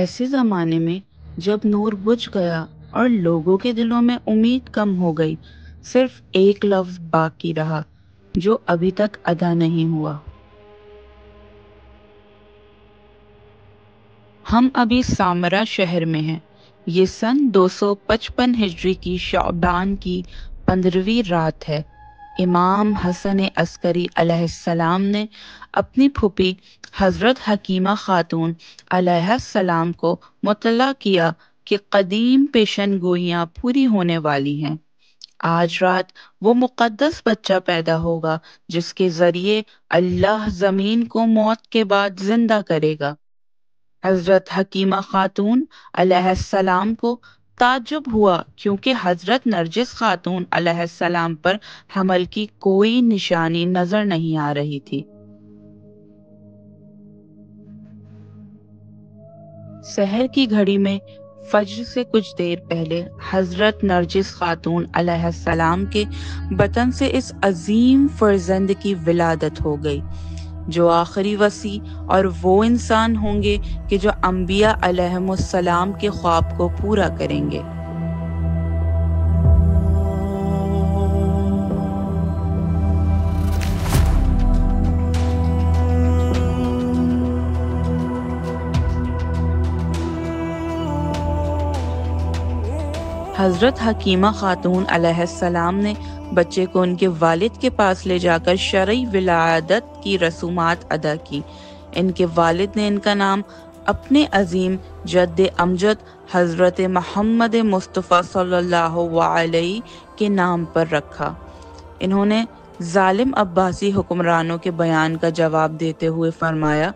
ایسے زمانے میں جب نور بجھ گیا اور لوگوں کے دلوں میں امید کم ہو گئی، صرف ایک لفظ باقی رہا جو ابھی تک ادا نہیں ہوا۔ ہم ابھی سامرا شہر میں ہیں۔ یہ سن 255 ہجری کی شعبان کی 15ویں رات ہے۔ امام حسن عسکری علیہ السلام نے اپنی پھوپھی حضرت حکیمہ خاتون علیہ السلام کو مطلع کیا کہ قدیم پیشن گوئیاں پوری ہونے والی ہیں۔ آج رات وہ مقدس بچہ پیدا ہوگا جس کے ذریعے اللہ زمین کو موت کے بعد زندہ کرے گا۔ حضرت حکیمہ خاتون علیہ السلام کو تعجب ہوا کیونکہ حضرت نرجس خاتون علیہ السلام پر حمل کی کوئی نشانی نظر نہیں آ رہی تھی۔ سحر کی گھڑی میں فجر سے کچھ دیر پہلے حضرت نرجس خاتون علیہ السلام کے بطن سے اس عظیم فرزند کی ولادت ہو گئی جو آخری وصی اور وہ انسان ہوں گے کہ جو انبیاء علیہم السلام کے خواب کو پورا کریں گے۔ حضرت حکیمہ خاتون علیہ السلام نے بچے کو ان کے والد کے پاس لے جا کر شرعی ولادت کی رسومات ادا کی۔ ان کے والد نے ان کا نام اپنے عظیم جد امجد حضرت محمد مصطفیٰ صلی اللہ علیہ کے نام پر رکھا۔ انہوں نے ظالم عباسی حکمرانوں کے بیان کا جواب دیتے ہوئے فرمایا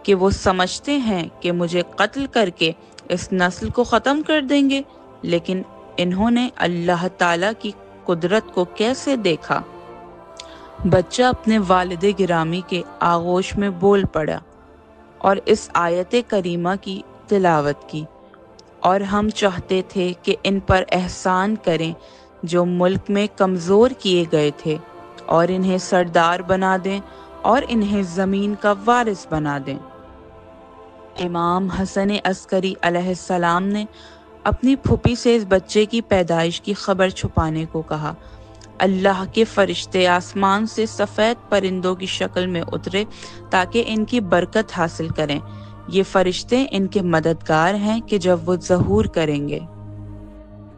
کہ وہ سمجھتے ہیں کہ مجھے قتل کر کے اس نسل کو ختم کر دیں گے، لیکن انہوں نے اللہ تعالیٰ کی قدرت کو کیسے دیکھا؟ بچہ اپنے والد گرامی کے آغوش میں بول پڑا اور اس آیت کریمہ کی تلاوت کی، اور ہم چاہتے تھے کہ ان پر احسان کریں جو ملک میں کمزور کیے گئے تھے، اور انہیں سردار بنا دیں اور انہیں زمین کا وارث بنا دیں۔ امام حسن عسکری علیہ السلام نے اپنی پھوپھی سے اس بچے کی پیدائش کی خبر چھپانے کو کہا۔ اللہ کے فرشتے آسمان سے سفید پرندوں کی شکل میں اترے تاکہ ان کی برکت حاصل کریں۔ یہ فرشتے ان کے مددگار ہیں کہ جب وہ ظہور کریں گے۔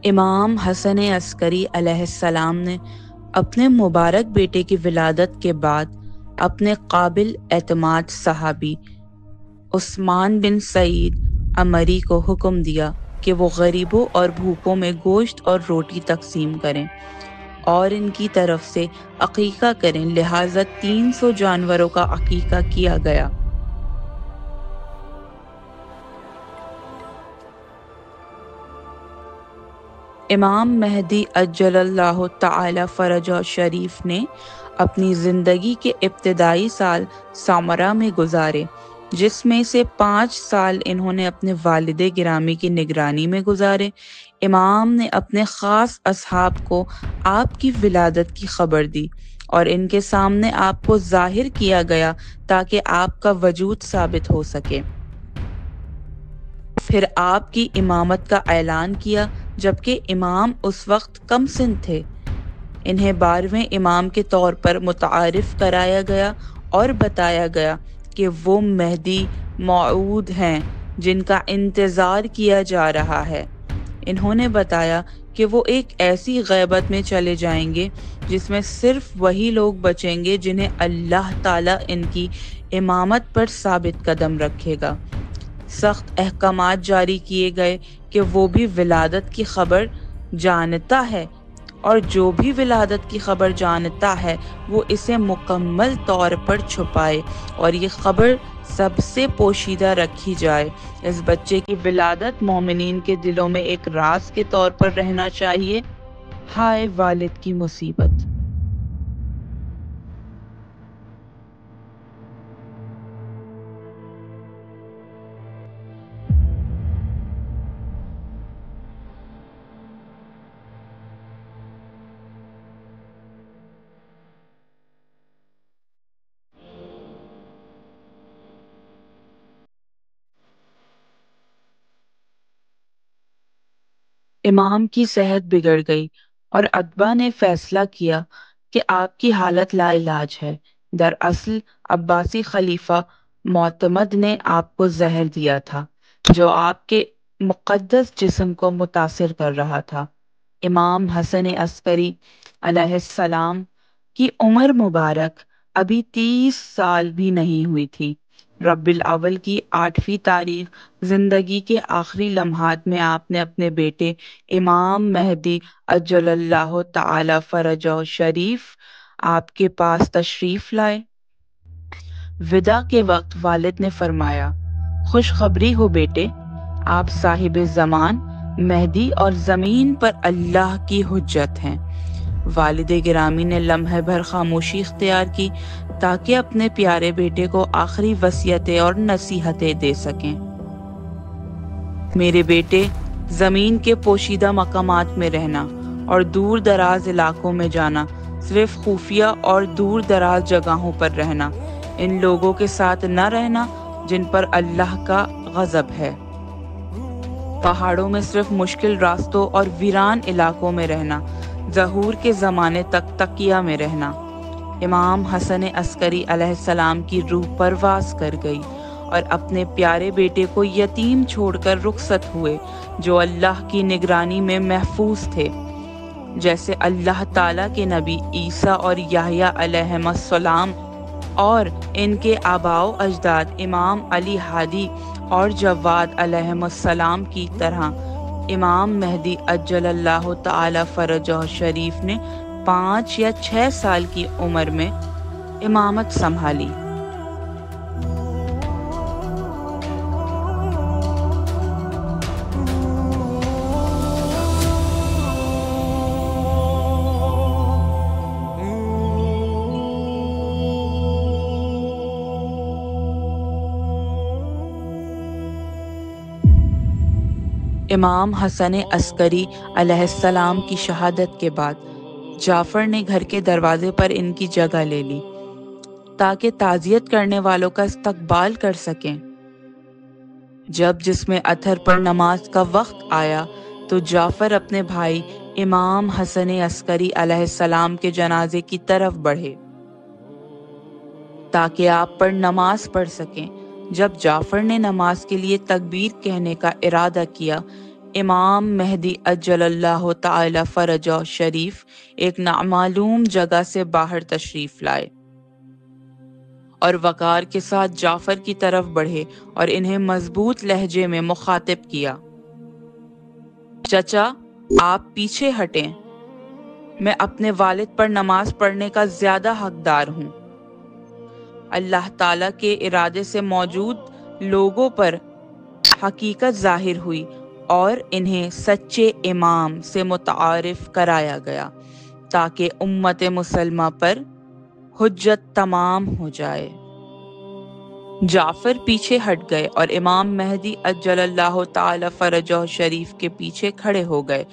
امام حسن عسکری علیہ السلام نے اپنے مبارک بیٹے کی ولادت کے بعد اپنے قابل اعتماد صحابی عثمان بن سعید عمری کو حکم دیا کہ وہ غریبوں اور بھوکوں میں گوشت اور روٹی تقسیم کریں اور ان کی طرف سے عقیقہ کریں، لہٰذا 300 جانوروں کا عقیقہ کیا گیا۔ امام مہدی عجل اللہ تعالی فرجہ شریف نے اپنی زندگی کے ابتدائی سال سامرا میں گزارے، جس میں سے 5 سال انہوں نے اپنے والد گرامی کی نگرانی میں گزارے۔ امام نے اپنے خاص اصحاب کو آپ کی ولادت کی خبر دی اور ان کے سامنے آپ کو ظاہر کیا گیا تاکہ آپ کا وجود ثابت ہو سکے۔ پھر آپ کی امامت کا اعلان کیا، جبکہ امام اس وقت کم سن تھے۔ انہیں 12ویں امام کے طور پر متعارف کرایا گیا اور بتایا گیا کہ وہ مہدی موعود ہیں جن کا انتظار کیا جا رہا ہے۔ انہوں نے بتایا کہ وہ ایک ایسی غیبت میں چلے جائیں گے جس میں صرف وہی لوگ بچیں گے جنہیں اللہ تعالیٰ ان کی امامت پر ثابت قدم رکھے گا۔ سخت احکامات جاری کیے گئے کہ وہ بھی ولادت کی خبر جانتا ہے، اور جو بھی ولادت کی خبر جانتا ہے وہ اسے مکمل طور پر چھپائے اور یہ خبر سب سے پوشیدہ رکھی جائے۔ اس بچے کی ولادت مومنین کے دلوں میں ایک راز کے طور پر رہنا چاہیے۔ ہائے والد کی مصیبت! امام کی صحت بگڑ گئی اور اتباع نے فیصلہ کیا کہ آپ کی حالت لا علاج ہے۔ دراصل عباسی خلیفہ معتمد نے آپ کو زہر دیا تھا جو آپ کے مقدس جسم کو متاثر کر رہا تھا۔ امام حسن عسکری علیہ السلام کی عمر مبارک ابھی 30 سال بھی نہیں ہوئی تھی۔ ربیع الاول کی 8ویں تاریخ زندگی کے آخری لمحات میں آپ نے اپنے بیٹے امام مہدی عجل اللہ تعالی فرجہ شریف آپ کے پاس تشریف لائے۔ وداع کے وقت والد نے فرمایا، خوشخبری ہو بیٹے، آپ صاحب زمان مہدی اور زمین پر اللہ کی حجت ہیں۔ والد گرامی نے لمحے بھر خاموشی اختیار کی تاکہ اپنے پیارے بیٹے کو آخری وصیتیں اور نصیحتیں دے سکیں۔ میرے بیٹے، زمین کے پوشیدہ مقامات میں رہنا اور دور دراز علاقوں میں جانا، صرف خفیہ اور دور دراز جگہوں پر رہنا، ان لوگوں کے ساتھ نہ رہنا جن پر اللہ کا غضب ہے۔ پہاڑوں میں صرف مشکل راستوں اور ویران علاقوں میں رہنا، ظہور کے زمانے تک تقیہ میں رہنا۔ امام حسن عسکری علیہ السلام کی روح پرواز کر گئی اور اپنے پیارے بیٹے کو یتیم چھوڑ کر رخصت ہوئے جو اللہ کی نگرانی میں محفوظ تھے۔ جیسے اللہ تعالیٰ کے نبی عیسیٰ اور یحییٰ علیہم السلام اور ان کے آباء و اجداد امام علی ہادی اور جواد علیہم السلام کی طرح امام مہدی عجل اللہ تعالی فرجہ شریف نے 5 یا 6 سال کی عمر میں امامت سنبھالی۔ امام حسن عسکری علیہ السلام کی شہادت کے بعد جعفر نے گھر کے دروازے پر ان کی جگہ لے لی تاکہ تعزیت کرنے والوں کا استقبال کر سکیں۔ جب جسم اطہر پر نماز کا وقت آیا تو جعفر اپنے بھائی امام حسن عسکری علیہ السلام کے جنازے کی طرف بڑھے تاکہ آپ پر نماز پڑھ سکیں۔ جب جعفر نے نماز کے لیے تکبیر کہنے کا ارادہ کیا، امام مہدی عجل اللہ تعالی فرجہ شریف ایک نامعلوم جگہ سے باہر تشریف لائے اور وقار کے ساتھ جعفر کی طرف بڑھے اور انہیں مضبوط لہجے میں مخاطب کیا، چچا آپ پیچھے ہٹیں، میں اپنے والد پر نماز پڑھنے کا زیادہ حقدار ہوں۔ اللہ تعالیٰ کے ارادے سے موجود لوگوں پر حقیقت ظاہر ہوئی اور انہیں سچے امام سے متعارف کرایا گیا تاکہ امت مسلمہ پر حجت تمام ہو جائے۔ جعفر پیچھے ہٹ گئے اور امام مہدی عجل اللہ تعالی فرجہ شریف کے پیچھے کھڑے ہو گئے۔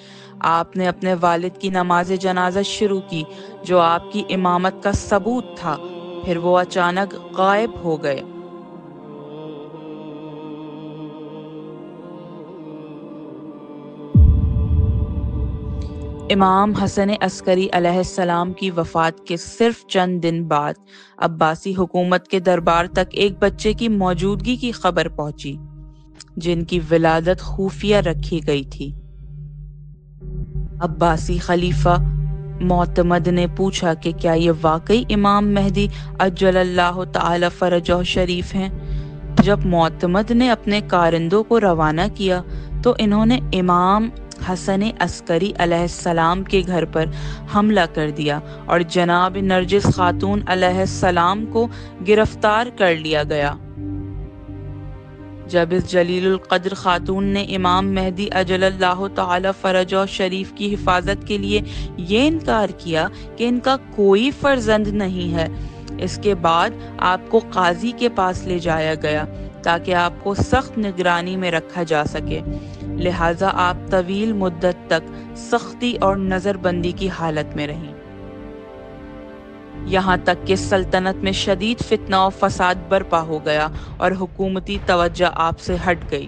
آپ نے اپنے والد کی نماز جنازہ شروع کی جو آپ کی امامت کا ثبوت تھا، پھر وہ اچانک غائب ہو گئے۔ امام حسن عسکری علیہ السلام کی وفات کے صرف چند دن بعد عباسی حکومت کے دربار تک ایک بچے کی موجودگی کی خبر پہنچی جن کی ولادت خفیہ رکھی گئی تھی۔ عباسی خلیفہ معتمد نے پوچھا کہ کیا یہ واقعی امام مہدی عجل اللہ تعالی فرجہ شریف ہیں؟ جب معتمد نے اپنے کارندوں کو روانہ کیا تو انہوں نے امام حسن عسکری علیہ السلام کے گھر پر حملہ کر دیا اور جناب نرجس خاتون علیہ السلام کو گرفتار کر لیا گیا۔ جب اس جلیل القدر خاتون نے امام مہدی عجل اللہ تعالی فرجہ شریف کی حفاظت کے لیے یہ انکار کیا کہ ان کا کوئی فرزند نہیں ہے، اس کے بعد آپ کو قاضی کے پاس لے جایا گیا تاکہ آپ کو سخت نگرانی میں رکھا جا سکے، لہٰذا آپ طویل مدت تک سختی اور نظر بندی کی حالت میں رہیں، یہاں تک کہ سلطنت میں شدید فتنہ و فساد برپا ہو گیا اور حکومتی توجہ آپ سے ہٹ گئی۔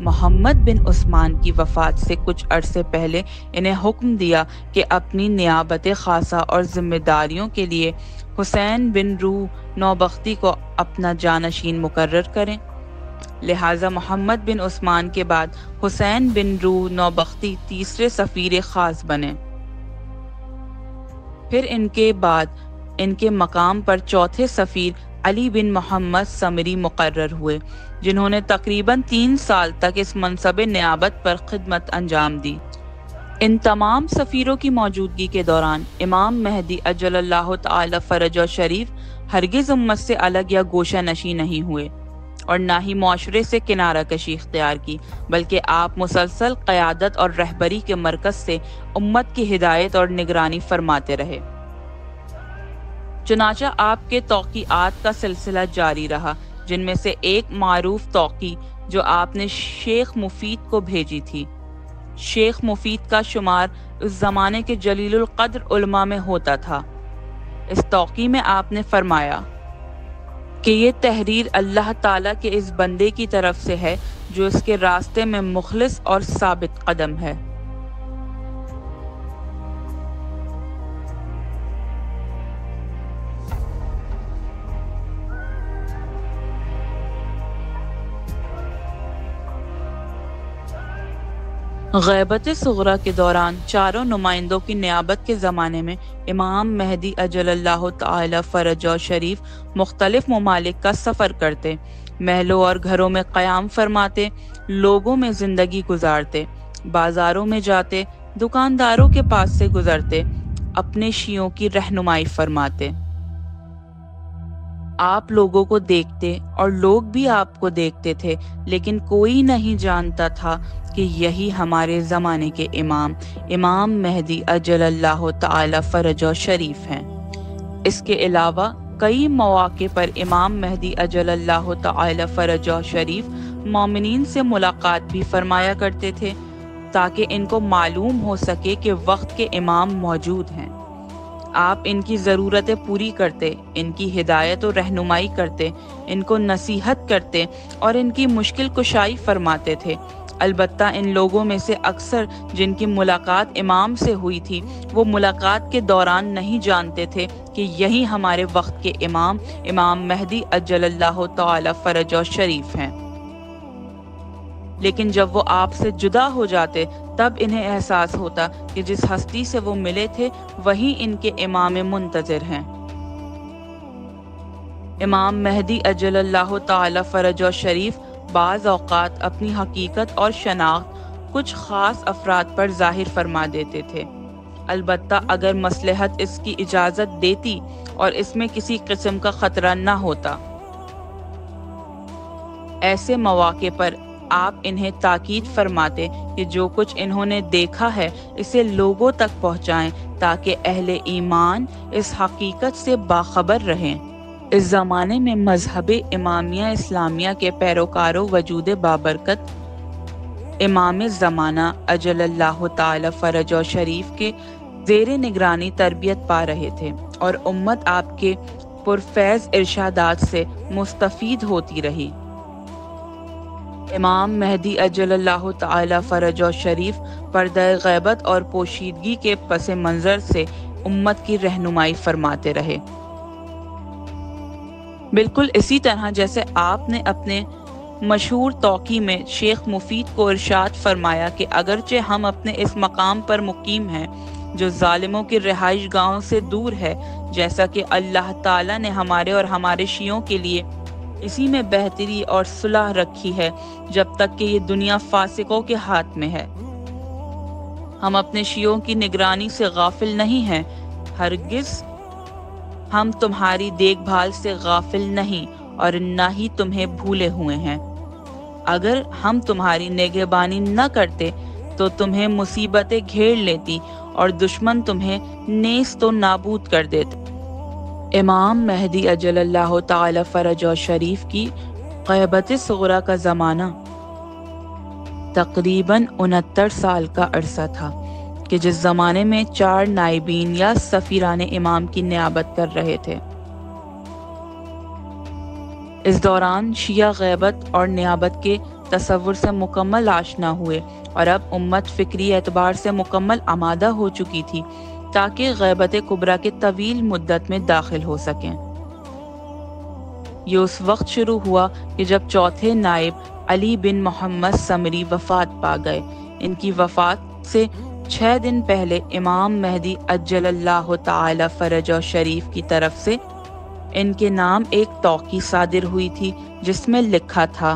محمد بن عثمان کی وفات سے کچھ عرصے پہلے انہیں حکم دیا کہ اپنی نیابت خاصہ اور ذمہ داریوں کے لیے حسین بن روح نوبختی کو اپنا جانشین مقرر کریں۔ لہٰذا محمد بن عثمان کے بعد حسین بن روح نوبختی تیسرے سفیر خاص بنے۔ پھر ان کے بعد ان کے مقام پر چوتھے سفیر علی بن محمد سمری مقرر ہوئے، جنہوں نے تقریباً 3 سال تک اس منصب نیابت پر خدمت انجام دی۔ ان تمام سفیروں کی موجودگی کے دوران امام مہدی اجل اللہ تعالی فرجہ شریف ہرگز امت سے الگ یا گوشہ نشین نہیں ہوئے اور نہ ہی معاشرے سے کنارہ کشی اختیار کی، بلکہ آپ مسلسل قیادت اور رہبری کے مرکز سے امت کی ہدایت اور نگرانی فرماتے رہے۔ چنانچہ آپ کے توقیعات کا سلسلہ جاری رہا، جن میں سے ایک معروف توقیع جو آپ نے شیخ مفید کو بھیجی تھی۔ شیخ مفید کا شمار اس زمانے کے جلیل القدر علماء میں ہوتا تھا۔ اس توقیع میں آپ نے فرمایا کہ یہ تحریر اللہ تعالیٰ کے اس بندے کی طرف سے ہے جو اس کے راستے میں مخلص اور ثابت قدم ہے۔ غیبت صغریٰ کے دوران چاروں نمائندوں کی نیابت کے زمانے میں امام مہدی اجل اللہ تعالی فرجہ شریف مختلف ممالک کا سفر کرتے، محلوں اور گھروں میں قیام فرماتے، لوگوں میں زندگی گزارتے، بازاروں میں جاتے، دکانداروں کے پاس سے گزرتے، اپنے شیعوں کی رہنمائی فرماتے۔ آپ لوگوں کو دیکھتے اور لوگ بھی آپ کو دیکھتے تھے، لیکن کوئی نہیں جانتا تھا کہ یہی ہمارے زمانے کے امام مہدی اجل اللہ تعالی فرجہ شریف ہیں۔ اس کے علاوہ کئی مواقع پر امام مہدی اجل اللہ تعالی فرجہ شریف مومنین سے ملاقات بھی فرمایا کرتے تھے تاکہ ان کو معلوم ہو سکے کہ وقت کے امام موجود ہیں۔ آپ ان کی ضرورتیں پوری کرتے، ان کی ہدایت و رہنمائی کرتے، ان کو نصیحت کرتے اور ان کی مشکل کشائی فرماتے تھے۔ البتہ ان لوگوں میں سے اکثر جن کی ملاقات امام سے ہوئی تھی، وہ ملاقات کے دوران نہیں جانتے تھے کہ یہی ہمارے وقت کے امام مہدی اجل اللہ تعالی فرجہ شریف ہیں۔ لیکن جب وہ آپ سے جدا ہو جاتے تب انہیں احساس ہوتا کہ جس ہستی سے وہ ملے تھے وہی ان کے امام منتظر ہیں۔ امام مہدی اجل اللہ تعالی فرجہ شریف بعض اوقات اپنی حقیقت اور شناخت کچھ خاص افراد پر ظاہر فرما دیتے تھے، البتہ اگر مصلحت اس کی اجازت دیتی اور اس میں کسی قسم کا خطرہ نہ ہوتا۔ ایسے مواقع پر آپ انہیں تاکید فرماتے کہ جو کچھ انہوں نے دیکھا ہے اسے لوگوں تک پہنچائیں تاکہ اہل ایمان اس حقیقت سے باخبر رہیں۔ اس زمانے میں مذہب امامیہ اسلامیہ کے پیروکاروں وجود بابرکت امام زمانہ اجل اللہ تعالی فرجہ شریف کے زیر نگرانی تربیت پا رہے تھے اور امت آپ کے پرفیض ارشادات سے مستفید ہوتی رہی۔ امام مہدی اجل اللہ تعالی فرجہ شریف پردہ غیبت اور پوشیدگی کے پس منظر سے امت کی رہنمائی فرماتے رہے، بالکل اسی طرح جیسے آپ نے اپنے مشہور توقیع میں شیخ مفید کو ارشاد فرمایا کہ اگرچہ ہم اپنے اس مقام پر مقیم ہیں جو ظالموں کی رہائش گاہوں سے دور ہے، جیسا کہ اللہ تعالیٰ نے ہمارے اور ہمارے شیعوں کے لیے اسی میں بہتری اور صلح رکھی ہے جب تک کہ یہ دنیا فاسقوں کے ہاتھ میں ہے۔ ہم اپنے شیعوں کی نگرانی سے غافل نہیں ہیں، ہرگز ہم تمہاری دیکھ بھال سے غافل نہیں اور نہ ہی تمہیں بھولے ہوئے ہیں۔ اگر ہم تمہاری نگہبانی نہ کرتے تو تمہیں مصیبتیں گھیر لیتی اور دشمن تمہیں نیست و نابود کر دیتے۔ امام مہدی اجل اللہ تعالی فرجہ شریف کی غیبت صغریٰ کا زمانہ تقریباً 69 سال کا عرصہ تھا کہ جس زمانے میں 4 نائبین یا سفیران امام کی نیابت کر رہے تھے۔ اس دوران شیعہ غیبت اور نیابت کے تصور سے مکمل آشنا ہوئے اور اب امت فکری اعتبار سے مکمل آمادہ ہو چکی تھی تاکہ غیبت کبریٰ کے طویل مدت میں داخل ہو سکیں۔ یہ اس وقت شروع ہوا کہ جب چوتھے نائب علی بن محمد سمری وفات پا گئے۔ ان کی وفات سے 6 دن پہلے امام مہدی عجل اللہ تعالی فرجہ شریف کی طرف سے ان کے نام ایک توقیع صادر ہوئی تھی جس میں لکھا تھا: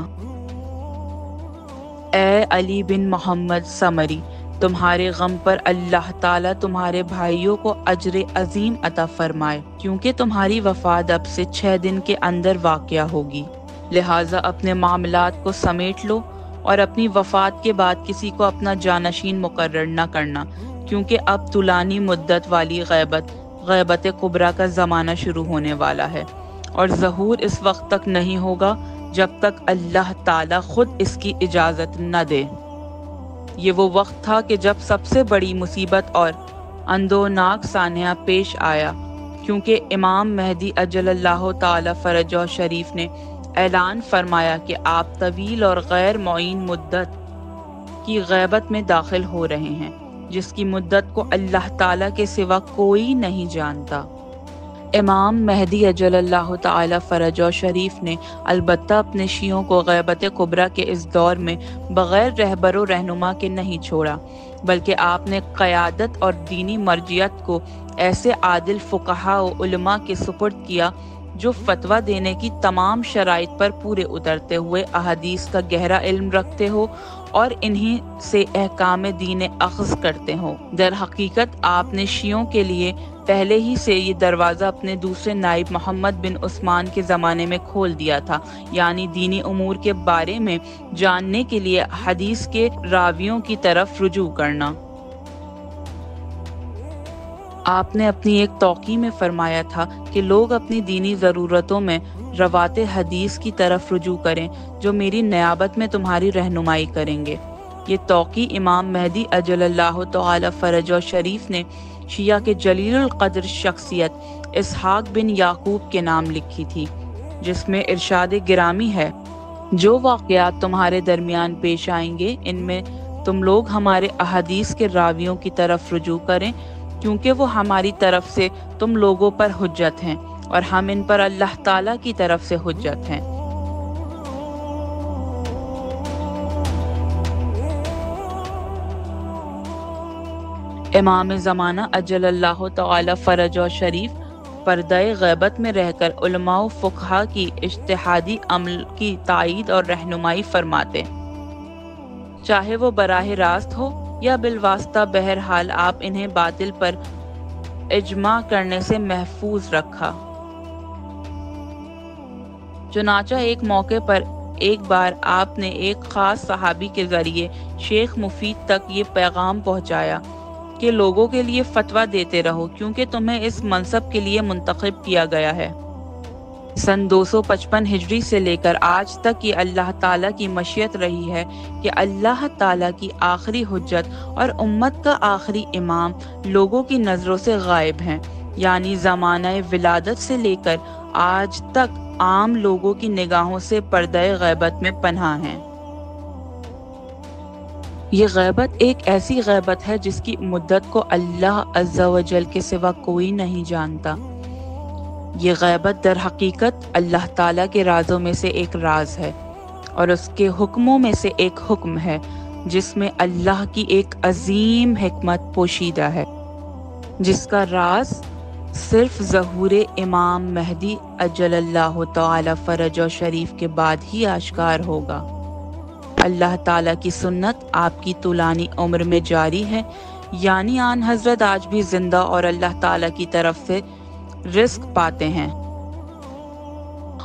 اے علی بن محمد سمری، تمہارے غم پر اللہ تعالیٰ تمہارے بھائیوں کو اجر عظیم عطا فرمائے، کیونکہ تمہاری وفات اب سے 6 دن کے اندر واقع ہوگی، لہٰذا اپنے معاملات کو سمیٹ لو اور اپنی وفات کے بعد کسی کو اپنا جانشین مقرر نہ کرنا، کیونکہ اب طولانی مدت والی غیبت کبریٰ کا زمانہ شروع ہونے والا ہے، اور ظہور اس وقت تک نہیں ہوگا جب تک اللہ تعالیٰ خود اس کی اجازت نہ دے۔ یہ وہ وقت تھا کہ جب سب سے بڑی مصیبت اور اندوناک سانحہ پیش آیا، کیونکہ امام مہدی عجل اللہ تعالی فرجہ شریف نے اعلان فرمایا کہ آپ طویل اور غیر معین مدت کی غیبت میں داخل ہو رہے ہیں، جس کی مدت کو اللہ تعالیٰ کے سوا کوئی نہیں جانتا۔ امام مہدی عجل اللہ تعالی فرجہ شریف نے البتہ اپنے شیعوں کو غیبت کبریٰ کے اس دور میں بغیر رہبر و رہنما کے نہیں چھوڑا، بلکہ آپ نے قیادت اور دینی مرجعیت کو ایسے عادل فقہاء و علماء کے سپرد کیا جو فتویٰ دینے کی تمام شرائط پر پورے اترتے ہوئے احادیث کا گہرا علم رکھتے ہو اور انہی سے احکام دین اخذ کرتے ہوں۔ در حقیقت آپ نے شیعوں کے لیے پہلے ہی سے یہ دروازہ اپنے دوسرے نائب محمد بن عثمان کے زمانے میں کھول دیا تھا، یعنی دینی امور کے بارے میں جاننے کے لیے حدیث کے راویوں کی طرف رجوع کرنا۔ آپ نے اپنی ایک توقیع میں فرمایا تھا کہ لوگ اپنی دینی ضرورتوں میں روات حدیث کی طرف رجوع کریں جو میری نیابت میں تمہاری رہنمائی کریں گے۔ یہ توقیع امام مہدی عجل اللہ تعالی فرجہ شریف نے شیعہ کے جلیل القدر شخصیت اسحاق بن یعقوب کے نام لکھی تھی، جس میں ارشاد گرامی ہے: جو واقعات تمہارے درمیان پیش آئیں گے ان میں تم لوگ ہمارے احادیث کے راویوں کی طرف رجوع کریں، کیونکہ وہ ہماری طرف سے تم لوگوں پر حجت ہیں اور ہم ان پر اللہ تعالیٰ کی طرف سے حجت ہیں۔ امام زمانہ عجل اللہ تعالی فرجہ شریف پردہ غیبت میں رہ کر علماء و فقہاء کی اجتہادی عمل کی تائید اور رہنمائی فرماتے، چاہے وہ براہ راست ہو یا بالواسطہ، بہرحال آپ انہیں باطل پر اجماع کرنے سے محفوظ رکھا۔ چنانچہ ایک موقع پر ایک بار آپ نے ایک خاص صحابی کے ذریعے شیخ مفید تک یہ پیغام پہنچایا کہ لوگوں کے لیے فتویٰ دیتے رہو، کیونکہ تمہیں اس منصب کے لیے منتخب کیا گیا ہے۔ سن 255 ہجری سے لے کر آج تک یہ اللہ تعالیٰ کی مشیت رہی ہے کہ اللہ تعالیٰ کی آخری حجت اور امت کا آخری امام لوگوں کی نظروں سے غائب ہیں، یعنی زمانہ ولادت سے لے کر آج تک عام لوگوں کی نگاہوں سے پردہ غیبت میں پنہاں ہیں۔ یہ غیبت ایک ایسی غیبت ہے جس کی مدت کو اللہ عز و جل کے سوا کوئی نہیں جانتا۔ یہ غیبت در حقیقت اللہ تعالیٰ کے رازوں میں سے ایک راز ہے اور اس کے حکموں میں سے ایک حکم ہے جس میں اللہ کی ایک عظیم حکمت پوشیدہ ہے، جس کا راز صرف ظہور امام مہدی عجل اللہ تعالی فرجہ شریف کے بعد ہی آشکار ہوگا۔ اللہ تعالیٰ کی سنت آپ کی طولانی عمر میں جاری ہے، یعنی آن حضرت آج بھی زندہ اور اللہ تعالیٰ کی طرف سے رزق پاتے ہیں،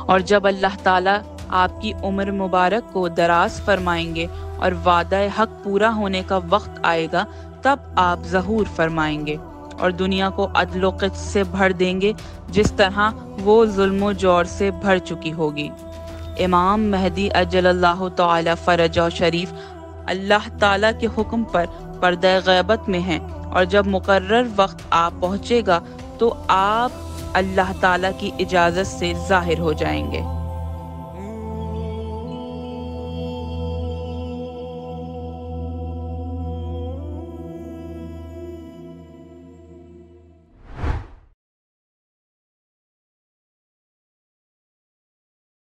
اور جب اللہ تعالیٰ آپ کی عمر مبارک کو دراز فرمائیں گے اور وعدہ حق پورا ہونے کا وقت آئے گا، تب آپ ظہور فرمائیں گے اور دنیا کو عدل و قسط سے بھر دیں گے جس طرح وہ ظلم و جور سے بھر چکی ہوگی۔ امام مہدی عجل اللہ تعالی فرجہ شریف اللہ تعالیٰ کے حکم پر پردہ غیبت میں ہیں، اور جب مقرر وقت آپ پہنچے گا تو آپ اللہ تعالیٰ کی اجازت سے ظاہر ہو جائیں گے۔